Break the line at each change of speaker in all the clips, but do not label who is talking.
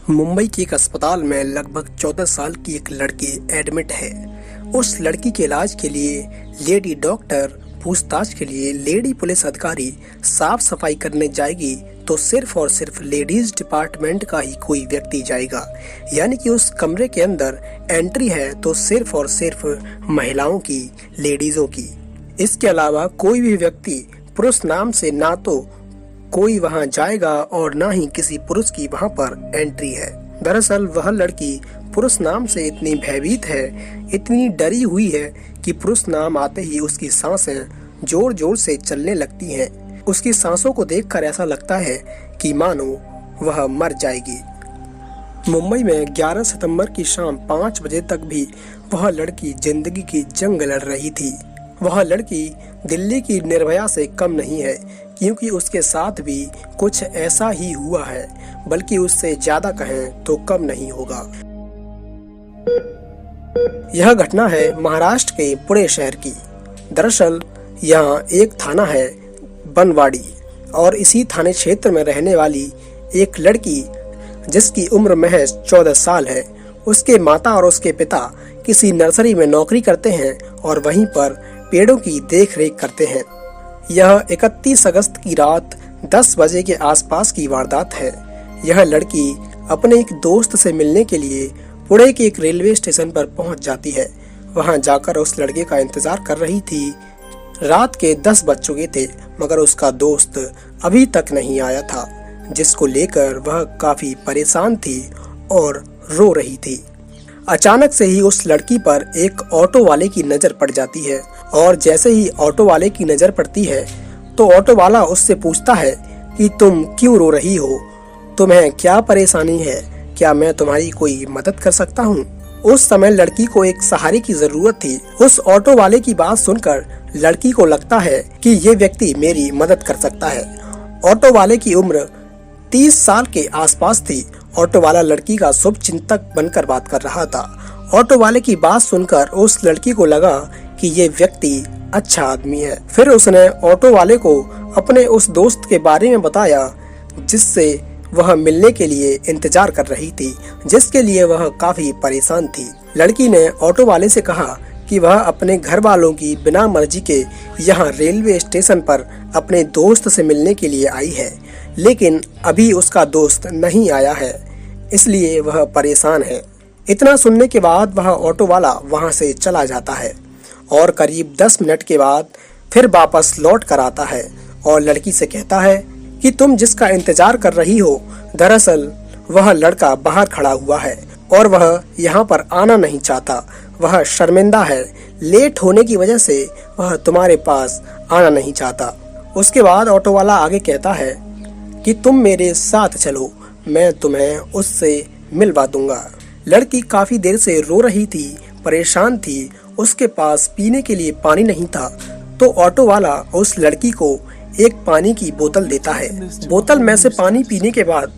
मुंबई के एक अस्पताल में लगभग 14 साल की एक लड़की एडमिट है। उस लड़की के इलाज के लिए लेडी डॉक्टर, पूछताछ के लिए लेडी पुलिस अधिकारी, साफ सफाई करने जाएगी तो सिर्फ और सिर्फ लेडीज डिपार्टमेंट का ही कोई व्यक्ति जाएगा। यानी कि उस कमरे के अंदर एंट्री है तो सिर्फ और सिर्फ महिलाओं की, लेडीजों की। इसके अलावा कोई भी व्यक्ति पुरुष नाम से ना तो कोई वहां जाएगा और ना ही किसी पुरुष की वहां पर एंट्री है। दरअसल वह लड़की पुरुष नाम से इतनी भयभीत है, इतनी डरी हुई है कि पुरुष नाम आते ही उसकी सांसें जोर जोर से चलने लगती हैं। उसकी सांसों को देखकर ऐसा लगता है कि मानो वह मर जाएगी। मुंबई में 11 सितंबर की शाम 5 बजे तक भी वह लड़की जिंदगी की जंग लड़ रही थी। वह लड़की दिल्ली की निर्भया से कम नहीं है, क्योंकि उसके साथ भी कुछ ऐसा ही हुआ है, बल्कि उससे ज्यादा कहें तो कम नहीं होगा। यह घटना है महाराष्ट्र के पुणे शहर की। दरअसल यहाँ एक थाना है बनवाड़ी, और इसी थाने क्षेत्र में रहने वाली एक लड़की जिसकी उम्र महज 14 साल है, उसके माता और उसके पिता किसी नर्सरी में नौकरी करते हैं और वहीं पर पेड़ों की देखरेख करते हैं। यह 31 अगस्त की रात 10 बजे के आसपास की वारदात है। यह लड़की अपने एक दोस्त से मिलने के लिए पुणे के एक रेलवे स्टेशन पर पहुंच जाती है। वहां जाकर उस लड़के का इंतजार कर रही थी। रात के 10 बज चुके थे, मगर उसका दोस्त अभी तक नहीं आया था, जिसको लेकर वह काफी परेशान थी और रो रही थी। अचानक से ही उस लड़की पर एक ऑटो वाले की नजर पड़ जाती है, और जैसे ही ऑटो वाले की नजर पड़ती है तो ऑटो वाला उससे पूछता है कि तुम क्यों रो रही हो, तुम्हें क्या परेशानी है, क्या मैं तुम्हारी कोई मदद कर सकता हूँ। उस समय लड़की को एक सहारे की जरूरत थी। उस ऑटो वाले की बात सुनकर लड़की को लगता है कि ये व्यक्ति मेरी मदद कर सकता है। ऑटो वाले की उम्र 30 साल के आसपास थी। ऑटो वाला लड़की का शुभ चिंतक बनकर बात कर रहा था। ऑटो वाले की बात सुनकर उस लड़की को लगा कि ये व्यक्ति अच्छा आदमी है। फिर उसने ऑटो वाले को अपने उस दोस्त के बारे में बताया जिससे वह मिलने के लिए इंतजार कर रही थी, जिसके लिए वह काफी परेशान थी। लड़की ने ऑटो वाले से कहा कि वह अपने घर वालों की बिना मर्जी के यहाँ रेलवे स्टेशन पर अपने दोस्त से मिलने के लिए आई है, लेकिन अभी उसका दोस्त नहीं आया है, इसलिए वह परेशान है। इतना सुनने के बाद वह ऑटो वाला वहां से चला जाता है और करीब 10 मिनट के बाद फिर वापस लौट कर आता है और लड़की से कहता है कि तुम जिसका इंतजार कर रही हो, दरअसल वह लड़का बाहर खड़ा हुआ है और वह यहाँ पर आना नहीं चाहता। वह शर्मिंदा है, लेट होने की वजह से वह तुम्हारे पास आना नहीं चाहता। उसके बाद ऑटो वाला आगे कहता है कि तुम मेरे साथ चलो, मैं तुम्हें उससे मिलवा दूंगा। लड़की काफी देर से रो रही थी, परेशान थी। उसके पास पीने के लिए पानी नहीं था, तो ऑटो वाला उस लड़की को एक पानी की बोतल देता है। बोतल में से पानी पीने के बाद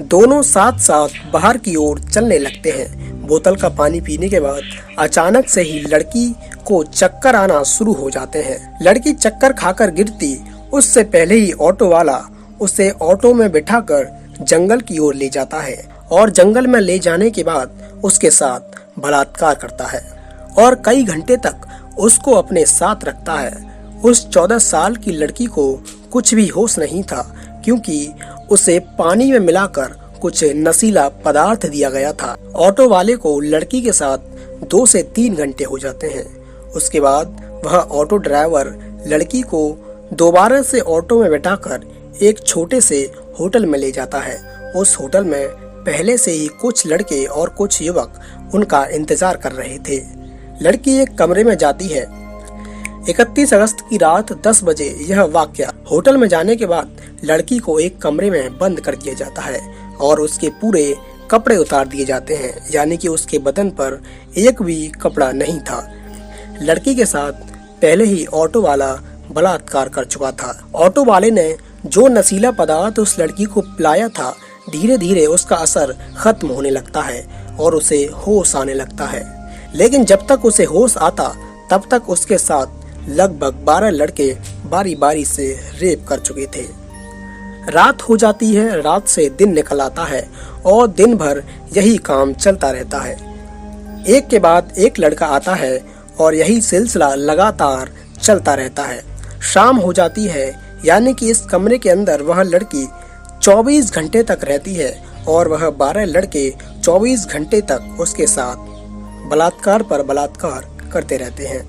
दोनों साथ साथ बाहर की ओर चलने लगते हैं। बोतल का पानी पीने के बाद अचानक से ही लड़की को चक्कर आना शुरू हो जाते हैं। लड़की चक्कर खाकर गिरती उससे पहले ही ऑटो वाला उसे ऑटो में बिठाकर जंगल की ओर ले जाता है, और जंगल में ले जाने के बाद उसके साथ बलात्कार करता है और कई घंटे तक उसको अपने साथ रखता है। उस 14 साल की लड़की को कुछ भी होश नहीं था, क्योंकि उसे पानी में मिलाकर कुछ नशीला पदार्थ दिया गया था। ऑटो वाले को लड़की के साथ 2 से 3 घंटे हो जाते हैं। उसके बाद वह ऑटो ड्राइवर लड़की को दोबारा से ऑटो में बैठाकर एक छोटे से होटल में ले जाता है। उस होटल में पहले से ही कुछ लड़के और कुछ युवक उनका इंतजार कर रहे थे। लड़की एक कमरे में जाती है। 31 अगस्त की रात 10 बजे यह वाकया। होटल में जाने के बाद लड़की को एक कमरे में बंद कर दिया जाता है और उसके पूरे कपड़े उतार दिए जाते हैं, यानी कि उसके बदन पर एक भी कपड़ा नहीं था। लड़की के साथ पहले ही ऑटो वाला बलात्कार कर चुका था। ऑटो वाले ने जो नशीला पदार्थ उस लड़की को पिलाया था, धीरे धीरे उसका असर खत्म होने लगता है और उसे होश आने लगता है। लेकिन जब तक उसे होश आता तब तक उसके साथ लगभग 12 लड़के बारी बारी से रेप कर चुके थे। रात हो जाती है, रात से दिन निकल आता है और दिन भर यही काम चलता रहता है। एक के बाद एक लड़का आता है और यही सिलसिला लगातार चलता रहता है। शाम हो जाती है, यानी कि इस कमरे के अंदर वह लड़की 24 घंटे तक रहती है और वह 12 लड़के 24 घंटे तक उसके साथ बलात्कार पर बलात्कार करते रहते हैं।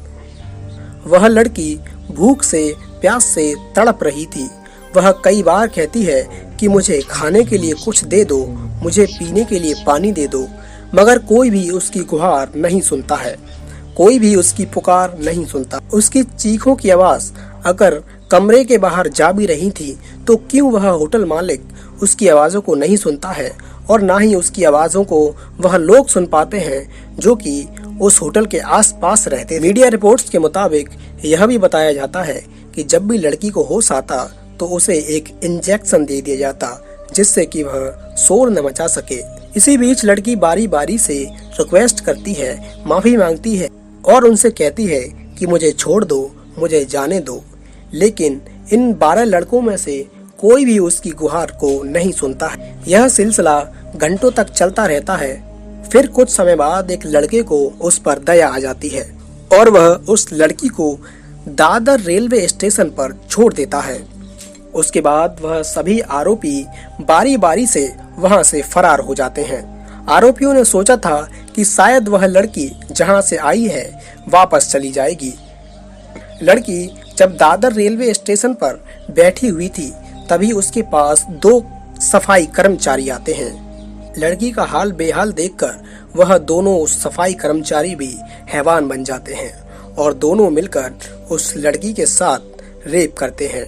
वह लड़की भूख से प्यास से तड़प रही थी। वह कई बार कहती है कि मुझे खाने के लिए कुछ दे दो, मुझे पीने के लिए पानी दे दो, मगर कोई भी उसकी गुहार नहीं सुनता है, कोई भी उसकी पुकार नहीं सुनता। उसकी चीखों की आवाज अगर कमरे के बाहर जा भी रही थी तो क्यों वह होटल मालिक उसकी आवाजों को नहीं सुनता है और ना ही उसकी आवाजों को वह लोग सुन पाते हैं जो कि उस होटल के आसपास रहते। मीडिया रिपोर्ट्स के मुताबिक यह भी बताया जाता है कि जब भी लड़की को होश आता तो उसे एक इंजेक्शन दे दिया जाता जिससे कि वह शोर न मचा सके। इसी बीच लड़की बारी बारी से रिक्वेस्ट करती है, माफी मांगती है और उनसे कहती है कि मुझे छोड़ दो, मुझे जाने दो, लेकिन इन 12 लड़कों में से कोई भी उसकी गुहार को नहीं सुनता है। यह सिलसिला घंटों तक चलता रहता है। फिर कुछ समय बाद एक लड़के को उस पर दया आ जाती है और वह उस लड़की को दादर रेलवे स्टेशन पर छोड़ देता है। उसके बाद वह सभी आरोपी बारी बारी से वहां से फरार हो जाते हैं। आरोपियों ने सोचा था कि शायद वह लड़की जहां से आई है वापस चली जाएगी। लड़की जब दादर रेलवे स्टेशन पर बैठी हुई थी तभी उसके पास 2 सफाई कर्मचारी आते हैं। लड़की का हाल बेहाल देखकर वह दोनों सफाई कर्मचारी भी हैवान बन जाते हैं और दोनों मिलकर उस लड़की के साथ रेप करते हैं।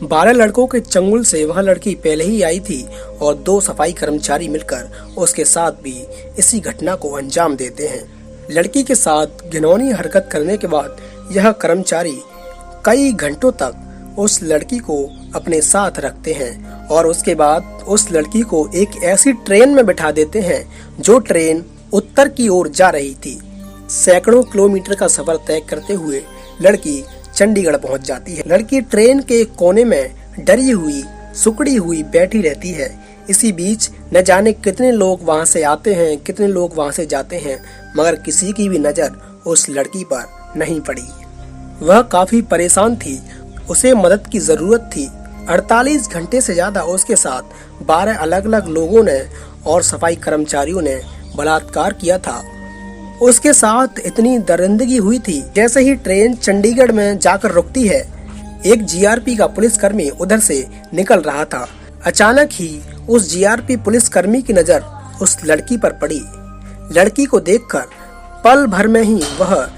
12 लड़कों के चंगुल से वह लड़की पहले ही आई थी और 2 सफाई कर्मचारी मिलकर उसके साथ भी इसी घटना को अंजाम देते हैं। लड़की के साथ घिनौनी हरकत करने के बाद यह कर्मचारी कई घंटों तक उस लड़की को अपने साथ रखते हैं और उसके बाद उस लड़की को एक ऐसी ट्रेन में बिठा देते हैं जो ट्रेन उत्तर की ओर जा रही थी। सैकड़ों किलोमीटर का सफर तय करते हुए लड़की चंडीगढ़ पहुंच जाती है। लड़की ट्रेन के एक कोने में डरी हुई, सुकड़ी हुई बैठी रहती है। इसी बीच न जाने कितने लोग वहां से आते हैं, कितने लोग वहां से जाते हैं, मगर किसी की भी नजर उस लड़की पर नहीं पड़ी। वह काफी परेशान थी, उसे मदद की जरूरत थी। 48 घंटे से ज्यादा उसके साथ 12 अलग अलग लोगों ने और सफाई कर्मचारियों ने बलात्कार किया था। उसके साथ इतनी दरिंदगी हुई थी। जैसे ही ट्रेन चंडीगढ़ में जाकर रुकती है, एक जीआरपी का पुलिसकर्मी उधर से निकल रहा था। अचानक ही उस जीआरपी पुलिसकर्मी की नजर उस लड़की पर पड़ी। लड़की को देखकर पल भर में ही वह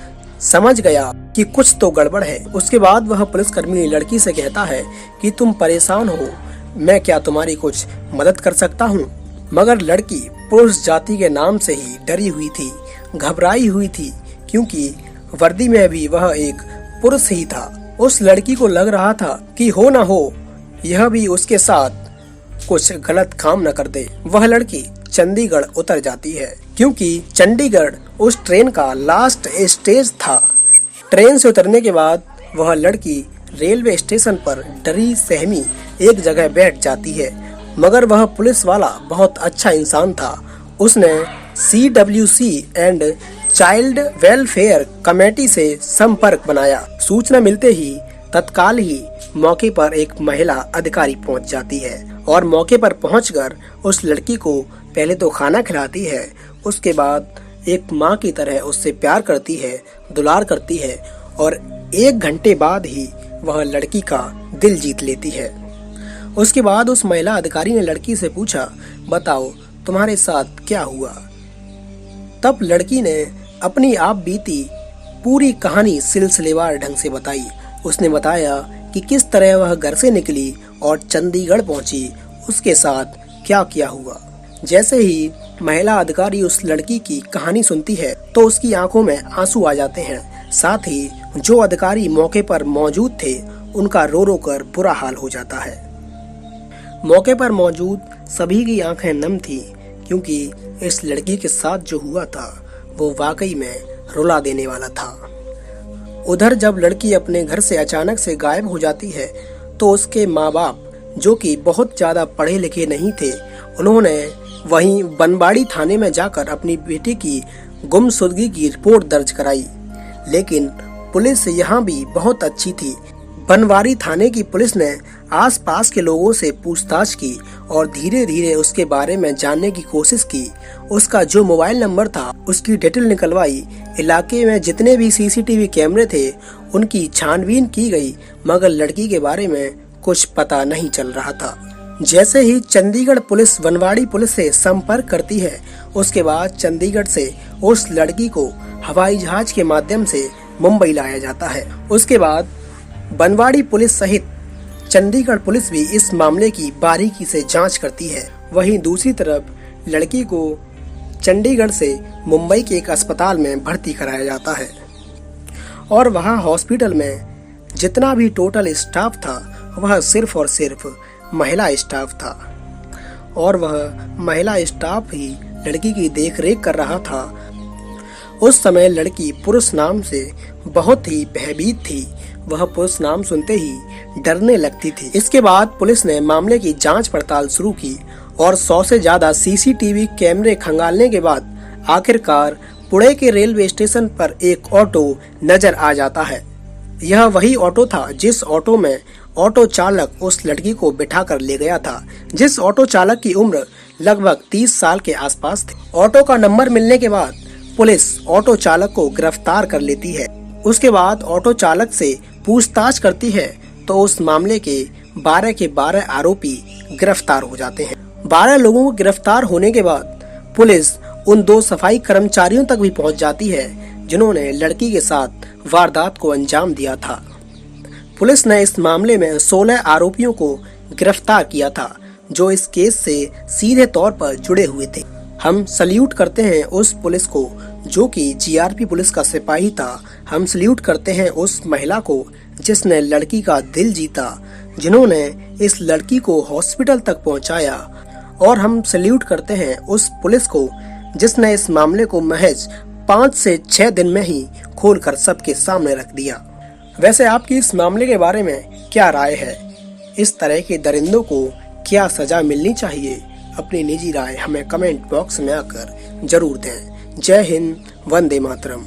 समझ गया कि कुछ तो गड़बड़ है। उसके बाद वह पुलिसकर्मी लड़की से कहता है कि तुम परेशान हो, मैं क्या तुम्हारी कुछ मदद कर सकता हूँ? मगर लड़की पुरुष जाति के नाम से ही डरी हुई थी, घबराई हुई थी, क्योंकि वर्दी में भी वह एक पुरुष ही था। उस लड़की को लग रहा था कि हो न हो यह भी उसके साथ कुछ गलत काम न कर दे। वह लड़की चंडीगढ़ उतर जाती है, क्योंकि चंडीगढ़ उस ट्रेन का लास्ट स्टेज था। ट्रेन से उतरने के बाद वह लड़की रेलवे स्टेशन पर डरी सहमी एक जगह बैठ जाती है, मगर वह पुलिस वाला बहुत अच्छा इंसान था। उसने CWC and child welfare committee से संपर्क बनाया। सूचना मिलते ही तत्काल ही मौके पर एक महिला अधिकारी पहुंच जाती है और मौके पर पहुंचकर उस लड़की को पहले तो खाना खिलाती है, उसके बाद एक माँ की तरह उससे प्यार करती है, दुलार करती है और 1 घंटे बाद ही वह लड़की का दिल जीत लेती है। उसके बाद उस महिला अधिकारी ने लड़की से पूछा, बताओ तुम्हारे साथ क्या हुआ? तब लड़की ने अपनी आप बीती पूरी कहानी सिलसिलेवार ढंग से बताई। उसने बताया कि किस तरह वह घर से निकली और चंडीगढ़ पहुंची, उसके साथ क्या क्या हुआ। जैसे ही महिला अधिकारी उस लड़की की कहानी सुनती है तो उसकी आंखों में आंसू आ जाते हैं। साथ ही जो अधिकारी मौके पर मौजूद थे उनका रो रो कर बुरा हाल हो जाता है। मौके पर मौजूद सभी की आंखें नम थी, क्योंकि इस लड़की के साथ जो हुआ था वो वाकई में रुला देने वाला था। उधर जब लड़की अपने घर से अचानक से गायब हो जाती है तो उसके माँ बाप जो कि बहुत ज़्यादा पढ़े लिखे नहीं थे, उन्होंने वहीं बनवाड़ी थाने में जाकर अपनी बेटी की गुमशुदगी की रिपोर्ट दर्ज कराई। लेकिन पुलिस यहाँ भी बहुत अच्छी थी। बनवाड़ी थाने की पुलिस ने आसपास के लोगों से पूछताछ की और धीरे धीरे उसके बारे में जानने की कोशिश की। उसका जो मोबाइल नंबर था उसकी डिटेल निकलवाई। इलाके में जितने भी सीसीटीवी कैमरे थे उनकी छानबीन की गई, मगर लड़की के बारे में कुछ पता नहीं चल रहा था। जैसे ही चंडीगढ़ पुलिस बनवाड़ी पुलिस से संपर्क करती है, उसके बाद चंडीगढ़ से उस लड़की को हवाई जहाज के माध्यम से मुंबई लाया जाता है। उसके बाद बनवाड़ी पुलिस सहित चंडीगढ़ पुलिस भी इस मामले की बारीकी से जांच करती है। वहीं दूसरी तरफ लड़की को चंडीगढ़ से मुंबई के एक अस्पताल में भर्ती कराया जाता है और वहां हॉस्पिटल में जितना भी टोटल स्टाफ था वह सिर्फ और सिर्फ महिला स्टाफ था और वह महिला स्टाफ ही लड़की की देखरेख कर रहा था। उस समय लड़की पुरुष नाम से बहुत ही भयभीत थी। वह पुरुष नाम सुनते ही डरने लगती थी। इसके बाद पुलिस ने मामले की जांच पड़ताल शुरू की और 100 से ज्यादा सीसीटीवी कैमरे खंगालने के बाद आखिरकार पुणे के रेलवे स्टेशन पर एक ऑटो नजर आ जाता है। यह वही ऑटो था जिस ऑटो में ऑटो चालक उस लड़की को बिठा कर ले गया था, जिस ऑटो चालक की उम्र लगभग 30 साल के आसपास थी। ऑटो का नंबर मिलने के बाद पुलिस ऑटो चालक को गिरफ्तार कर लेती है। उसके बाद ऑटो चालक से पूछताछ करती है तो उस मामले के 12 के 12 आरोपी गिरफ्तार हो जाते हैं। 12 लोगों को गिरफ्तार होने के बाद पुलिस उन 2 सफाई कर्मचारियों तक भी पहुंच जाती है जिन्होंने लड़की के साथ वारदात को अंजाम दिया था। पुलिस ने इस मामले में 16 आरोपियों को गिरफ्तार किया था जो इस केस से सीधे तौर पर जुड़े हुए थे। हम सल्यूट करते हैं उस पुलिस को जो कि जीआरपी पुलिस का सिपाही था। हम सल्यूट करते हैं उस महिला को जिसने लड़की का दिल जीता, जिन्होंने इस लड़की को हॉस्पिटल तक पहुंचाया, और हम सल्यूट करते हैं उस पुलिस को जिसने इस मामले को महज 5 से 6 दिन में ही खोलकर सबके सामने रख दिया। वैसे आपकी इस मामले के बारे में क्या राय है? इस तरह के दरिंदों को क्या सजा मिलनी चाहिए? अपनी निजी राय हमें कमेंट बॉक्स में आकर जरूर दें। जय हिंद, वंदे मातरम।